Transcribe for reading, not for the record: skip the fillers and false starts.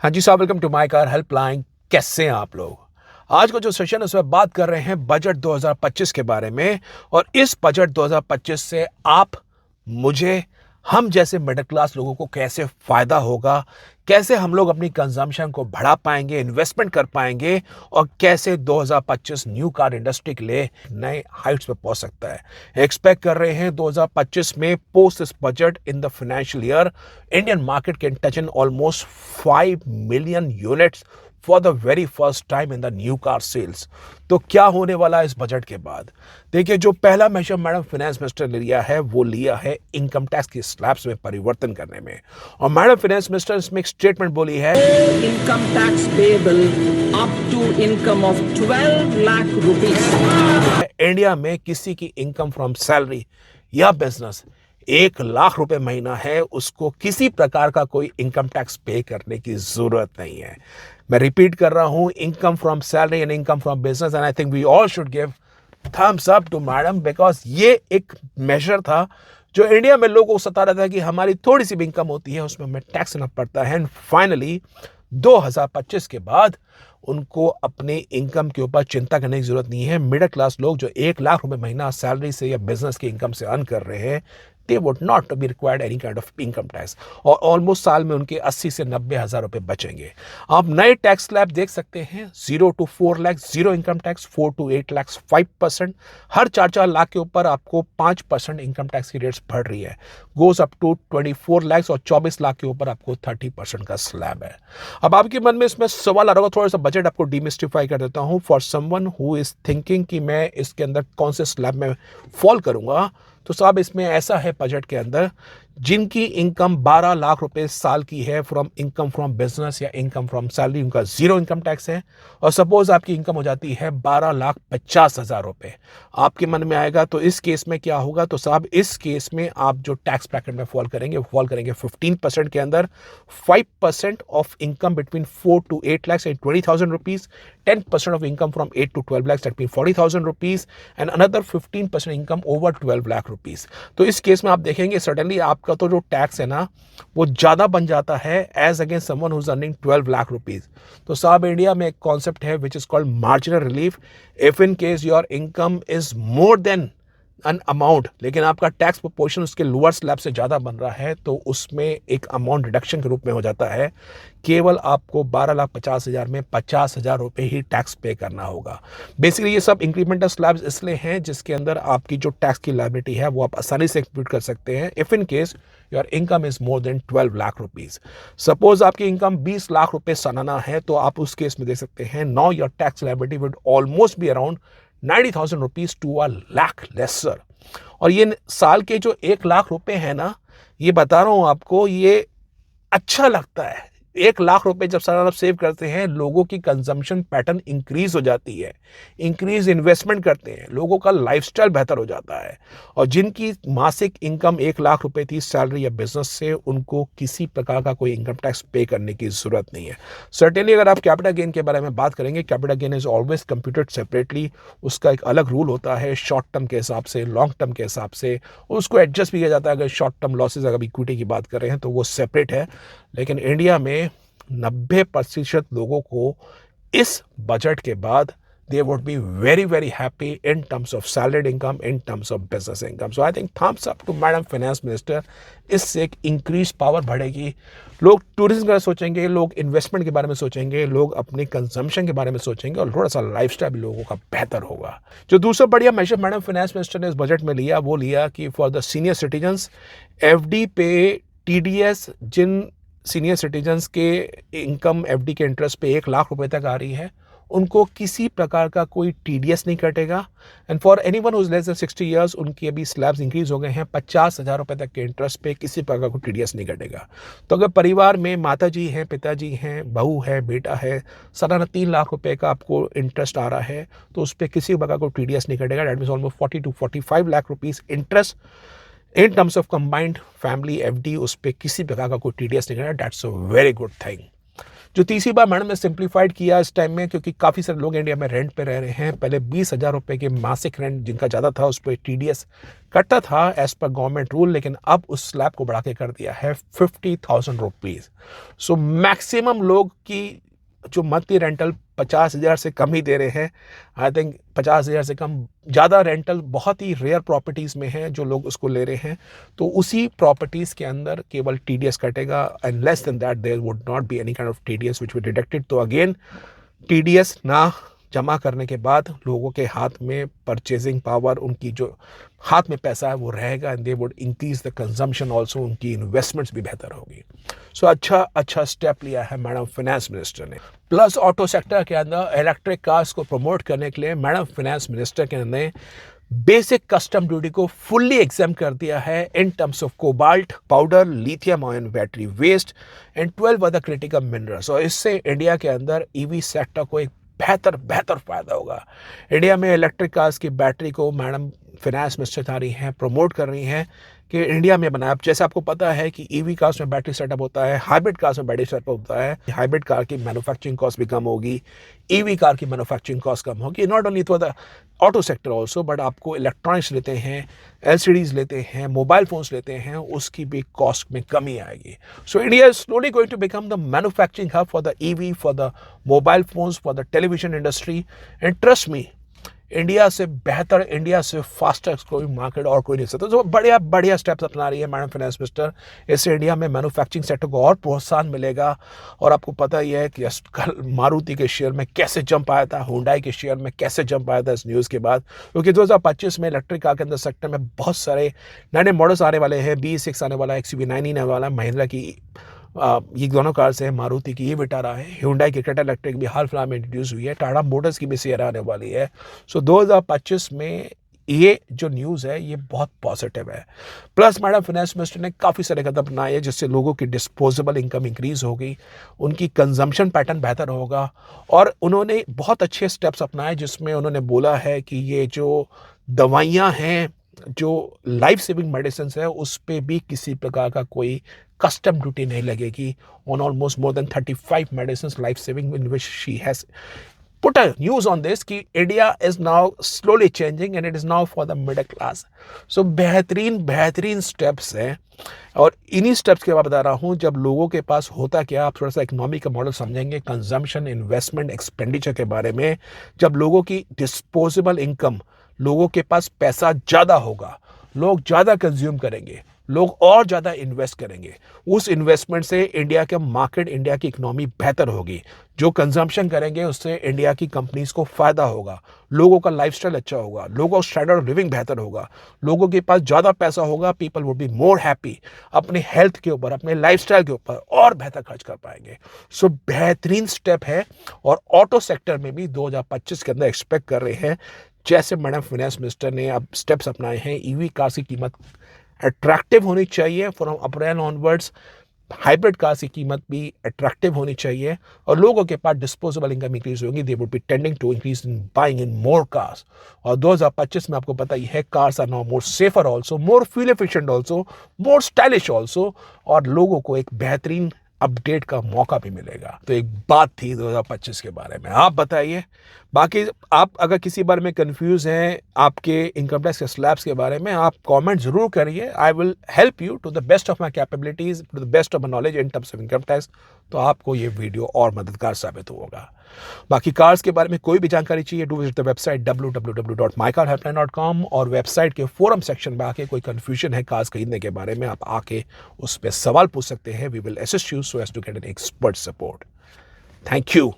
हाँ जी साहब, welcome to my car helpline. कैसे हैं आप लोग? आज का जो सेशन है उसमें बात कर रहे हैं बजट 2025 के बारे में। और इस बजट 2025 से आप, मुझे, हम जैसे मिडिल क्लास लोगों को कैसे फायदा होगा, कैसे हम लोग अपनी कंजम्पशन को बढ़ा पाएंगे, इन्वेस्टमेंट कर पाएंगे, और कैसे 2025 न्यू कार इंडस्ट्री के लिए नए हाइट्स पे पहुंच सकता है। एक्सपेक्ट कर रहे हैं 2025 में post this budget in the financial year Indian market can touch in almost 5 million units for the very first time in the new car sales. तो क्या होने वाला है इस बजट के बाद? देखिए, जो पहला मेजर मैडम फाइनेंस मिनिस्टर ने लिया है वो लिया है इनकम टैक्स की स्लैब्स में परिवर्तन करने में। और मैडम फाइनेंस मिनिस्टर इसमें एक स्टेटमेंट बोली है, income tax payable up to income of 12 lakh rupees. India में किसी की इनकम फ्रॉम सैलरी या बिजनेस 1 लाख रुपए महीना है, उसको किसी प्रकार का कोई इनकम टैक्स पे करने की जरूरत नहीं है। मैं रिपीट कर रहा हूं, income from salary and income from business, and I think we all should give thumbs up to madam, because ये एक मेजर था जो इंडिया में लोगों को सता रहा था कि हमारी थोड़ी सी भी इनकम होती है उसमें हमें टैक्स देना पड़ता है। एंड फाइनली 2025 के बाद उनको अपने इनकम के ऊपर चिंता करने की जरूरत नहीं है। मिडिल क्लास लोग जो 1 लाख रुपए महीना सैलरी से या बिजनेस की इनकम से अर्न कर रहे हैं, they would not be required any kind of income tax, और ऑलमोस्ट साल में उनके 80 से 90 हजार रुपए बचेंगे। आप नए टैक्स स्लैब देख सकते हैं, 0 to 4 lakh zero income tax, 4 to 8 lakh 5%, हर 4 लाख के ऊपर आपको 5% इनकम टैक्स की रेट्स बढ़ रही है, गोज अप टू 24 लाख, और 24 लाख के ऊपर आपको 30% का स्लैब है। अब आपके मन में इसमें सवाल आ रहा होगा, थोड़ा सा बजट आपको डिमिस्टिफाई कर देता हूं for someone who is thinking कि मैं इसके अंदर कौन से स्लैब में फॉल करूंगा। तो साहब, इसमें ऐसा है बजट के अंदर, जिनकी इनकम 12 लाख रुपए साल की है फ्रॉम इनकम फ्रॉम बिजनेस या इनकम फ्रॉम सैलरी, उनका जीरो इनकम टैक्स है। और सपोज आपकी इनकम हो जाती है 12,50,000 रुपए, आपके मन में आएगा तो इस केस में क्या होगा? तो साहब, इस केस में आप जो टैक्स ब्रैकेट में फॉल करेंगे 15% के अंदर। 5% of income between 4 to 8 lakhs and 20,000 rupees, 10% of income from 8 to 12 lakhs that mean 40,000 rupees, and another 15% income over 12 lakh rupees. तो इस केस में आप देखेंगे सडनली आपका तो जो टैक्स है ना वो ज्यादा बन जाता है as against someone who is earning 12 lakh rupees. तो साहब, इंडिया में एक कॉन्सेप्ट है which is called marginal relief. If in case your income is more than an amount, लेकिन आपका टैक्स प्रोपोर्शन उसके लोअर स्लैब से ज़्यादा बन रहा है, तो उसमें एक अमाउंट रिडक्शन के रूप में हो जाता है। केवल आपको 12,50,000 में 50,000 रुपये ही टैक्स पे करना होगा। बेसिकली ये सब इंक्रीमेंटल स्लैब्स इसलिए हैं जिसके अंदर आपकी जो टैक्स की लायबिलिटी है वो आप आसानी से एक्सक्लूड कर सकते हैं if in case your income is more then 12 lakh rupees. Suppose आपकी इनकम 20 लाख रुपये सालाना है, तो आप उस केस में देख सकते हैं now your tax liability would almost be around 90,000 rupees to a lakh lesser. और ये साल के जो 1 लाख रुपए है ना, ये बता रहा हूं आपको, ये अच्छा लगता है। 1 लाख रुपए जब सालाना सेव करते हैं, लोगों की कंजम्पशन पैटर्न इंक्रीज हो जाती है, इंक्रीज इन्वेस्टमेंट करते हैं, लोगों का लाइफस्टाइल बेहतर हो जाता है। और जिनकी मासिक इनकम 1 लाख रुपए थी सैलरी या बिजनेस से, उनको किसी प्रकार का कोई इनकम टैक्स पे करने की जरूरत नहीं है। सर्टेनली अगर आप कैपिटल गेन के बारे में बात करेंगे, capital gain is always computed separately. उसका एक अलग रूल होता है शॉर्ट टर्म के हिसाब से, लॉन्ग टर्म के हिसाब से, उसको एडजस्ट भी किया जाता है। अगर शॉर्ट टर्म लॉसेज अगर इक्विटी की बात कर रहे हैं तो वो सेपरेट है। लेकिन इंडिया में 90% लोगों को इस बजट के बाद they would be very very happy in terms of salaried income, in terms of business income. So I think thumbs up to Madam Finance Minister. इससे एक इंक्रीज पावर बढ़ेगी, लोग टूरिज्म का सोचेंगे, लोग इन्वेस्टमेंट के बारे में सोचेंगे, लोग अपने कंजम्पशन के बारे में सोचेंगे, और थोड़ा सा लाइफस्टाइल भी लोगों का बेहतर होगा। जो दूसरा बढ़िया मेजर मैडम फाइनेंस मिनिस्टर ने इस बजट में लिया वो लिया कि for the senior citizens FD पे टीडीएस, जिन सीनियर सिटीजन्स के इनकम एफडी के इंटरेस्ट पे 1 लाख रुपए तक आ रही है, उनको किसी प्रकार का कोई टीडीएस नहीं कटेगा। And for anyone who is less than 60 years, उनकी अभी स्लैब्स इंक्रीज हो गए हैं, 50,000 रुपए तक के इंटरेस्ट पे किसी प्रकार का टीडीएस नहीं कटेगा। तो अगर परिवार में माता जी हैं, पिताजी हैं, बहू है, बेटा है, सालाना 3 लाख रुपए का आपको इंटरेस्ट आ रहा है, तो उस पर किसी प्रकार का टीडीएस नहीं कटेगा। That means almost 40 to 45 lakh rupees interest in terms of combined family FD, उस पर किसी प्रकार का कोई टीडीएस नहीं कटेगा। That's a very good thing. जो तीसरी बार मैडम ने सिंप्लीफाइड किया इस टाइम में, क्योंकि काफ़ी सारे लोग इंडिया में रेंट पे रह रहे हैं। पहले 20,000 रुपये के मासिक रेंट जिनका ज़्यादा था उस पर TDS कटता था एज पर गवर्नमेंट रूल, लेकिन अब उस स्लैब को बढ़ा के कर दिया है 50,000 रुपीज़। सो मैक्सिमम लोग की जो मंथली रेंटल 50,000 से कम ही दे रहे हैं। आई थिंक 50,000 से कम, ज़्यादा रेंटल बहुत ही रेयर प्रॉपर्टीज़ में है जो लोग उसको ले रहे हैं। तो उसी प्रॉपर्टीज़ के अंदर केवल TDS कटेगा, and less than that there would not be any kind of TDS which be deducted. तो अगेन TDS ना जमा करने के बाद लोगों के हाथ में परचेजिंग पावर, उनकी जो हाथ में पैसा है वो रहेगा, and they would increase the consumption also, उनकी इन्वेस्टमेंट्स भी बेहतर होगी। सो अच्छा स्टेप लिया है मैडम फाइनेंस मिनिस्टर ने। प्लस ऑटो सेक्टर के अंदर इलेक्ट्रिक कार्स को प्रमोट करने के लिए मैडम फाइनेंस मिनिस्टर ने बेसिक कस्टम ड्यूटी को फुल्ली एग्जाम कर दिया है in terms of cobalt powder, lithium ion battery waste and 12 other critical minerals. और इससे इंडिया के अंदर EV सेक्टर को एक बेहतर फायदा होगा। इंडिया में इलेक्ट्रिक कार्स की बैटरी को मैडम फाइनेंस मिनिस्टर आ रही हैं, प्रमोट कर रही हैं कि इंडिया में बनाया। जैसे आपको पता है कि EV कार्स में बैटरी सेटअप होता है, हाइब्रिड कार्स में बैटरी सेटअप होता है। हाइब्रिड कार की मैन्युफैक्चरिंग कॉस्ट भी कम होगी, EV कार की मैन्युफैक्चरिंग कॉस्ट कम होगी। Not only for the auto sector also, but आपको इलेक्ट्रॉनिक्स लेते हैं, LCDs लेते हैं, मोबाइल फोन्स लेते हैं, उसकी भी कॉस्ट में कमी आएगी। So India is slowly going to become the manufacturing hub for the EV, for the mobile phones, for the television industry. And trust me, India से बेहतर, इंडिया से फास्टर कोई मार्केट और कोई नहीं सकता। तो बढ़िया स्टेप्स अपना रही है मैडम फाइनेंस मिनिस्टर। इससे इंडिया में मैन्युफैक्चरिंग सेक्टर को और प्रोत्साहन मिलेगा। और आपको पता ही है कि कल मारुति के शेयर में कैसे जंप आया था, हुंडई के शेयर में कैसे जंप आया था इस न्यूज़ के बाद, क्योंकि 2025 में इलेक्ट्रिक कार के अंदर सेक्टर में बहुत सारे नए मॉडल्स आने वाले हैं। BE6 आने वाला है, XUV9 आने वाला है, महिंद्रा की ये दोनों कार्स हैं, मारुति की ये विटारा है, Hyundai की क्रेटा इलेक्ट्रिक भी हाल फिलहाल में इंट्रोड्यूस हुई है, टाटा मोटर्स की भी सियरा आने वाली है। सो 2025 में ये जो न्यूज़ है ये बहुत पॉजिटिव है। प्लस मैडम फाइनेंस मिनिस्टर ने काफ़ी सारे कदम अपनाए हैं जिससे लोगों की डिस्पोजेबल इनकम इंक्रीज़ होगी, उनकी कंजम्पशन पैटर्न बेहतर होगा। और उन्होंने बहुत अच्छे स्टेप्स अपनाए जिसमें उन्होंने बोला है कि ये जो दवाइयाँ हैं, जो लाइफ सेविंग मेडिसिन है, उस पर भी किसी प्रकार का कोई कस्टम ड्यूटी नहीं लगेगी on almost more than 35 medicine life saving, in which she has put a news on this कि India is now slowly changing and it is now for the middle class. So बेहतरीन steps हैं। और इन्हीं steps के बाद बता रहा हूँ, जब लोगों के पास होता क्या, आप थोड़ा सा इकोनॉमी का मॉडल समझेंगे, कंजम्पशन, इन्वेस्टमेंट, एक्सपेंडिचर के बारे में। जब लोगों की डिस्पोजेबल इनकम, लोगों के पास पैसा ज़्यादा होगा, लोग ज़्यादा कंज्यूम करेंगे, लोग और ज़्यादा इन्वेस्ट करेंगे। उस इन्वेस्टमेंट से इंडिया का मार्केट, इंडिया की इकोनॉमी बेहतर होगी। जो कंजम्पशन करेंगे उससे इंडिया की कंपनीज को फ़ायदा होगा, लोगों का लाइफस्टाइल अच्छा होगा, लोगों का स्टैंडर्ड ऑफ लिविंग बेहतर होगा, लोगों के पास ज़्यादा पैसा होगा, people would be more happy, अपने हेल्थ के ऊपर, अपने लाइफस्टाइल के ऊपर और बेहतर खर्च कर पाएंगे। सो बेहतरीन स्टेप है। और ऑटो सेक्टर में भी 2025 के अंदर एक्सपेक्ट कर रहे हैं, जैसे मैडम फाइनेंस मिनिस्टर ने अब स्टेप्स अपनाए हैं, EV कार्स की कीमत अट्रैक्टिव होनी चाहिए from April onwards, hybrid cars की कीमत भी अट्रैक्टिव होनी चाहिए, और लोगों के पास डिस्पोजेबल इनकम इंक्रीज होगी, they would be tending to increase in buying in more cars. और 2025 में आपको पता ही है, cars are now more safer also, more fuel efficient also, more stylish also, और लोगों को एक बेहतरीन अपडेट का मौका भी मिलेगा। तो एक बात थी 2025 के बारे में। आप बताइए, बाकी आप अगर किसी बारे में कंफ्यूज हैं आपके इनकम टैक्स के स्लैब्स के बारे में, आप कमेंट जरूर करिए। I will help you to the best of my capabilities, to the best of my knowledge in terms of income tax. तो आपको ये वीडियो और मददगार साबित होगा। बाकी कार्स के बारे में कोई भी जानकारी चाहिए, do visit the website www.mycarhelpline.com, और वेबसाइट के फोरम सेक्शन में आके कोई कंफ्यूजन है कार्स खरीदने के बारे में, आप आके उस पर सवाल पूछ सकते हैं। We will assist you so as to get an expert support. Thank you.